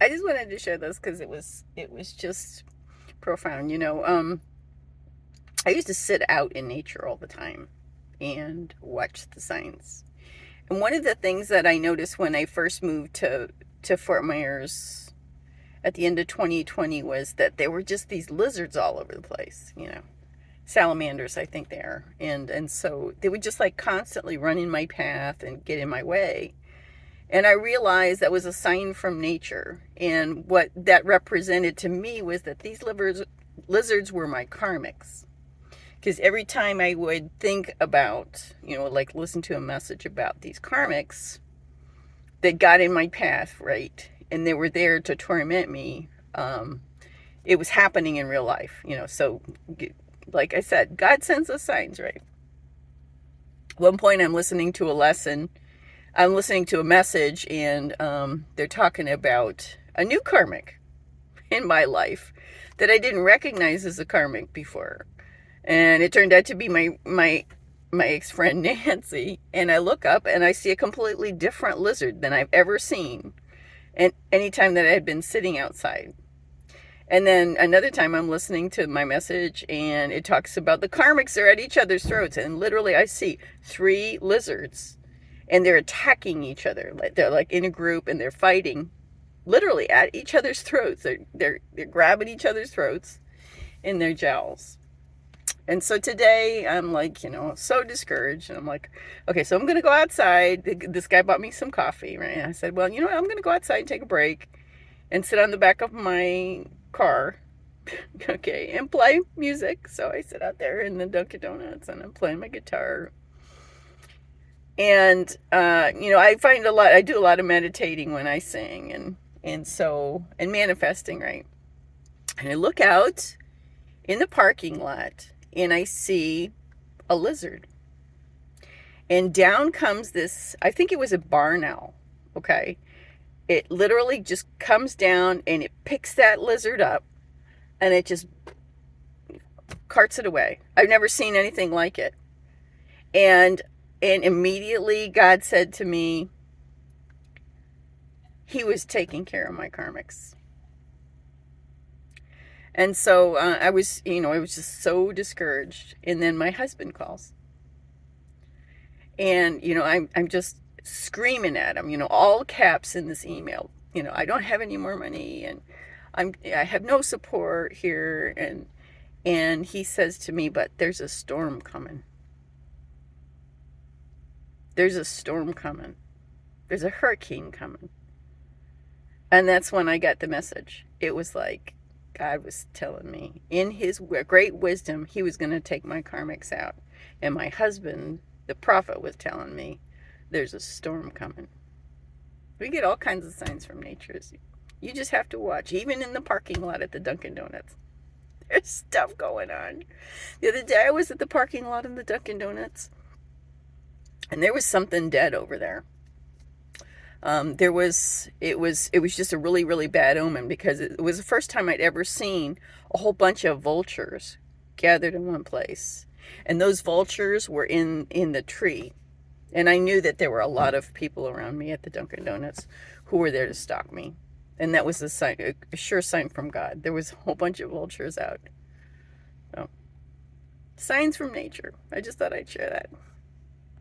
I just wanted to share this because it was just profound. I used to sit out in nature all the time and watch the signs. And one of the things that I noticed when I first moved to Fort Myers at the end of 2020 was that there were just these lizards all over the place. Salamanders, I think they are. And so they would just like constantly run in my path and get in my way. And I realized that was a sign from nature. And what that represented to me was that these lizards were my karmics. Because every time I would think about, like listen to a message about these karmics that got in my path, right? And they were there to torment me. It was happening in real life. So like I said, God sends us signs, right? At one point I'm listening to a message, and they're talking about a new karmic in my life that I didn't recognize as a karmic before. And it turned out to be my ex-friend Nancy. And I look up and I see a completely different lizard than I've ever seen. And anytime that I had been sitting outside. And then another time I'm listening to my message and it talks about the karmics are at each other's throats. And literally I see 3 lizards and they're attacking each other. They're like in a group and they're fighting literally at each other's throats. They're grabbing each other's throats in their jowls. And so today I'm like, so discouraged. And I'm like, okay, so I'm going to go outside. This guy bought me some coffee, right? And I said, well, I'm going to go outside and take a break and sit on the back of my car, okay, and play music. So I sit out there in the Dunkin' Donuts and I'm playing my guitar. And, I do a lot of meditating when I sing and manifesting, right? And I look out in the parking lot and I see a lizard. And down comes this, I think it was a barn owl, okay? It literally just comes down and it picks that lizard up and it just carts it away. I've never seen anything like it. And immediately God said to me, he was taking care of my karmics. And so I was just so discouraged. And then my husband calls. And, I'm just screaming at him, all caps in this email. I don't have any more money and I have no support here. And he says to me, but there's a storm coming. There's a storm coming. There's a hurricane coming. And that's when I got the message. It was like God was telling me in his great wisdom, he was going to take my karmics out. And my husband, the prophet, was telling me there's a storm coming. We get all kinds of signs from nature. You just have to watch. Even in the parking lot at the Dunkin' Donuts, there's stuff going on. The other day I was at the parking lot in the Dunkin' Donuts and there was something dead over there. It was just a really, really bad omen because it was the first time I'd ever seen a whole bunch of vultures gathered in one place. And those vultures were in the tree. And I knew that there were a lot of people around me at the Dunkin' Donuts who were there to stalk me. And that was a sure sign from God. There was a whole bunch of vultures out. So, signs from nature. I just thought I'd share that.